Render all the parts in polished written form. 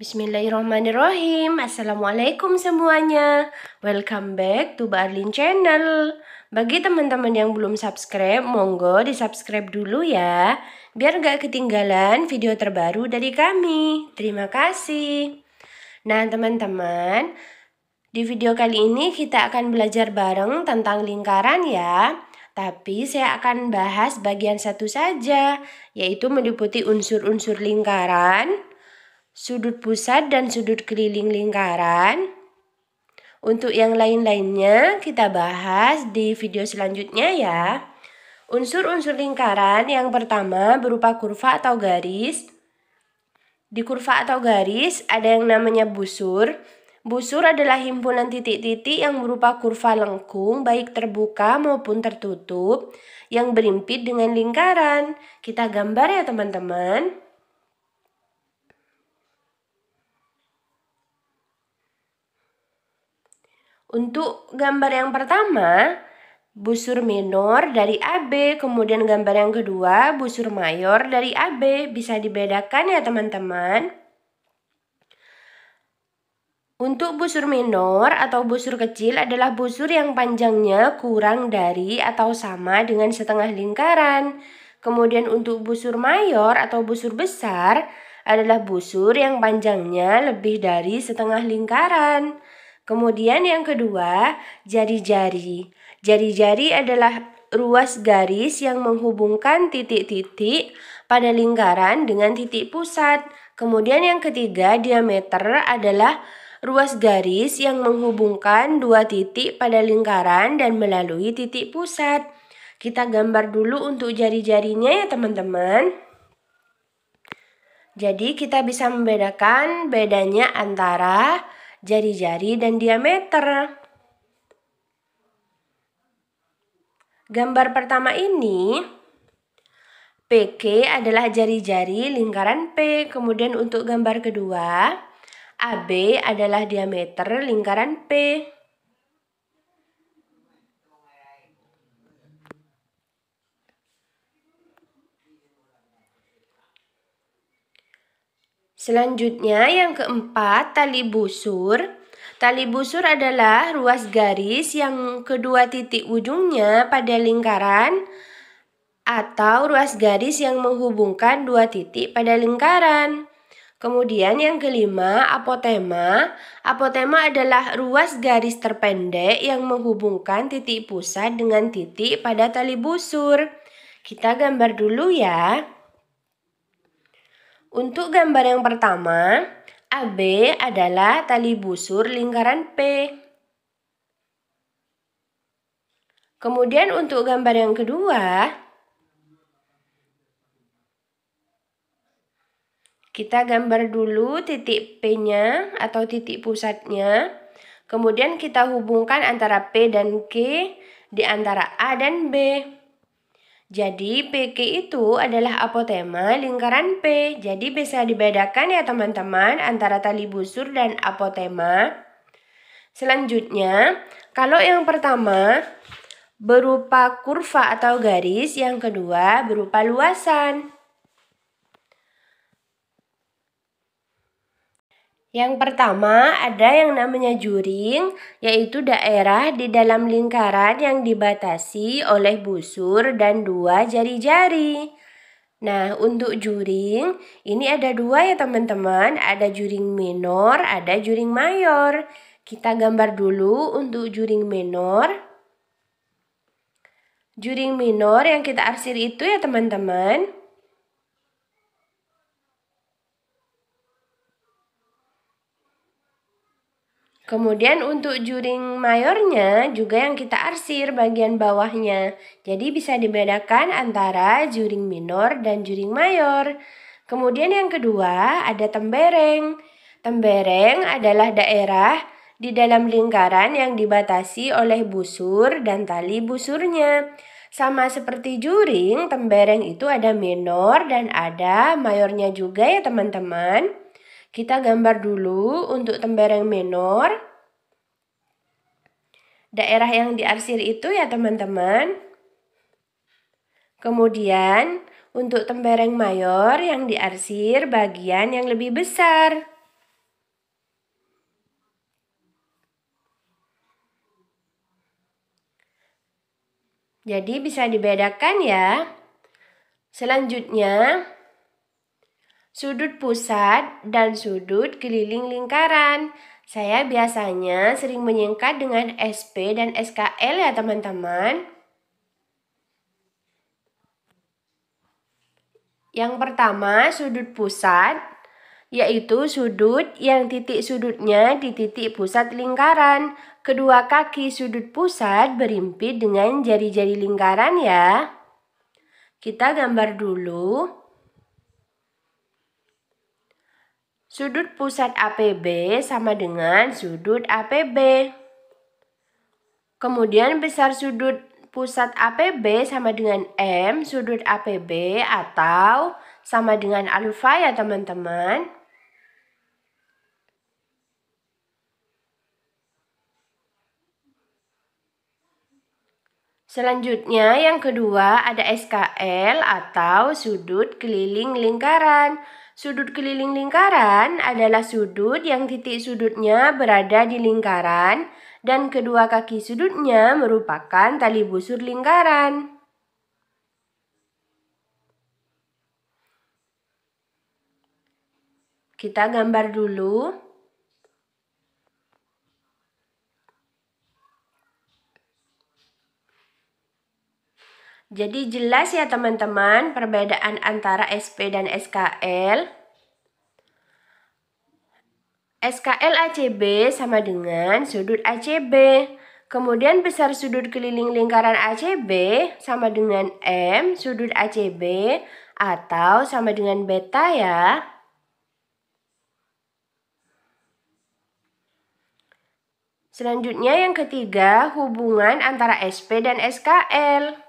Bismillahirrahmanirrahim. Assalamualaikum semuanya. Welcome back to Barlin Channel. Bagi teman-teman yang belum subscribe, monggo di-subscribe dulu ya, biar gak ketinggalan video terbaru dari kami. Terima kasih. Nah teman-teman, di video kali ini kita akan belajar bareng tentang lingkaran ya. Tapi saya akan bahas bagian satu saja, yaitu meliputi unsur-unsur lingkaran, sudut pusat dan sudut keliling lingkaran. Untuk yang lain-lainnya kita bahas di video selanjutnya ya. Unsur-unsur lingkaran yang pertama berupa kurva atau garis. Di kurva atau garis ada yang namanya busur. Busur adalah himpunan titik-titik yang berupa kurva lengkung baik terbuka maupun tertutup yang berimpit dengan lingkaran. Kita gambar ya teman-teman. Untuk gambar yang pertama, busur minor dari AB, kemudian gambar yang kedua, busur mayor dari AB. Bisa dibedakan ya teman-teman. Untuk busur minor atau busur kecil adalah busur yang panjangnya kurang dari atau sama dengan setengah lingkaran. Kemudian untuk busur mayor atau busur besar adalah busur yang panjangnya lebih dari setengah lingkaran. Kemudian yang kedua, jari-jari. Jari-jari adalah ruas garis yang menghubungkan titik-titik pada lingkaran dengan titik pusat. Kemudian yang ketiga, diameter adalah ruas garis yang menghubungkan dua titik pada lingkaran dan melalui titik pusat. Kita gambar dulu untuk jari-jarinya ya teman-teman. Jadi kita bisa membedakan bedanya antara jari-jari dan diameter. Gambar pertama ini, PQ adalah jari-jari lingkaran P. Kemudian untuk gambar kedua, AB adalah diameter lingkaran P. Selanjutnya yang keempat, tali busur. Tali busur adalah ruas garis yang kedua titik ujungnya pada lingkaran atau ruas garis yang menghubungkan dua titik pada lingkaran. Kemudian yang kelima, apotema. Apotema adalah ruas garis terpendek yang menghubungkan titik pusat dengan titik pada tali busur. Kita gambar dulu ya. Untuk gambar yang pertama, AB adalah tali busur lingkaran P. Kemudian untuk gambar yang kedua, kita gambar dulu titik P-nya atau titik pusatnya. Kemudian kita hubungkan antara P dan Q di antara A dan B. Jadi PQ itu adalah apotema lingkaran P. Jadi bisa dibedakan ya teman-teman antara tali busur dan apotema. Selanjutnya, kalau yang pertama berupa kurva atau garis, yang kedua berupa luasan. Yang pertama ada yang namanya juring, yaitu daerah di dalam lingkaran yang dibatasi oleh busur dan dua jari-jari. Nah, untuk juring, ini ada dua ya teman-teman, ada juring minor, ada juring mayor. Kita gambar dulu untuk juring minor. Juring minor yang kita arsir itu ya teman-teman. Kemudian untuk juring mayornya juga yang kita arsir bagian bawahnya. Jadi bisa dibedakan antara juring minor dan juring mayor. Kemudian yang kedua ada tembereng. Tembereng adalah daerah di dalam lingkaran yang dibatasi oleh busur dan tali busurnya. Sama seperti juring, tembereng itu ada minor dan ada mayornya juga ya teman-teman. Kita gambar dulu untuk tembereng minor. Daerah yang diarsir itu ya teman-teman. Kemudian untuk tembereng mayor yang diarsir bagian yang lebih besar. Jadi bisa dibedakan ya. Selanjutnya, sudut pusat dan sudut keliling lingkaran. Saya biasanya sering menyingkat dengan SP dan SKL ya teman-teman. Yang pertama, sudut pusat, yaitu sudut yang titik sudutnya di titik pusat lingkaran. Kedua kaki sudut pusat berimpit dengan jari-jari lingkaran ya. Kita gambar dulu. Sudut pusat APB sama dengan sudut APB. Kemudian besar sudut pusat APB sama dengan M sudut APB atau sama dengan alfa ya teman-teman. Selanjutnya yang kedua ada SKL atau sudut keliling lingkaran. Sudut keliling lingkaran adalah sudut yang titik sudutnya berada di lingkaran dan kedua kaki sudutnya merupakan tali busur lingkaran. Kita gambar dulu. Jadi jelas ya teman-teman perbedaan antara SP dan SKL. SKL ACB sama dengan sudut ACB. Kemudian besar sudut keliling lingkaran ACB sama dengan M sudut ACB atau sama dengan beta ya. Selanjutnya yang ketiga, hubungan antara SP dan SKL.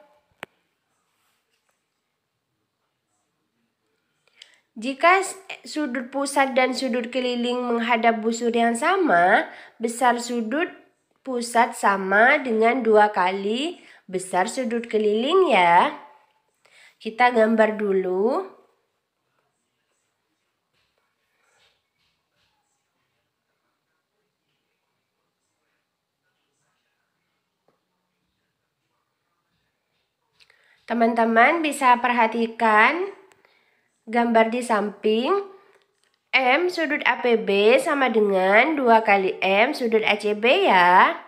Jika sudut pusat dan sudut keliling menghadap busur yang sama, besar sudut pusat sama dengan 2 kali besar sudut keliling ya. Kita gambar dulu. Teman-teman bisa perhatikan gambar di samping. M sudut APB sama dengan 2 kali M sudut ACB ya.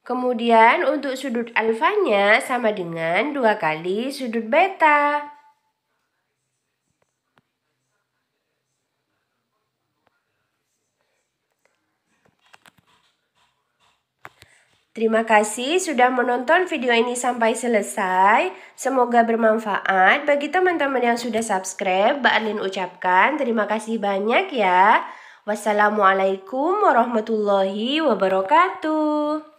Kemudian untuk sudut alfanya sama dengan 2 kali sudut beta. Terima kasih sudah menonton video ini sampai selesai. Semoga bermanfaat. Bagi teman-teman yang sudah subscribe, Mbak Arlin ucapkan terima kasih banyak ya. Wassalamualaikum warahmatullahi wabarakatuh.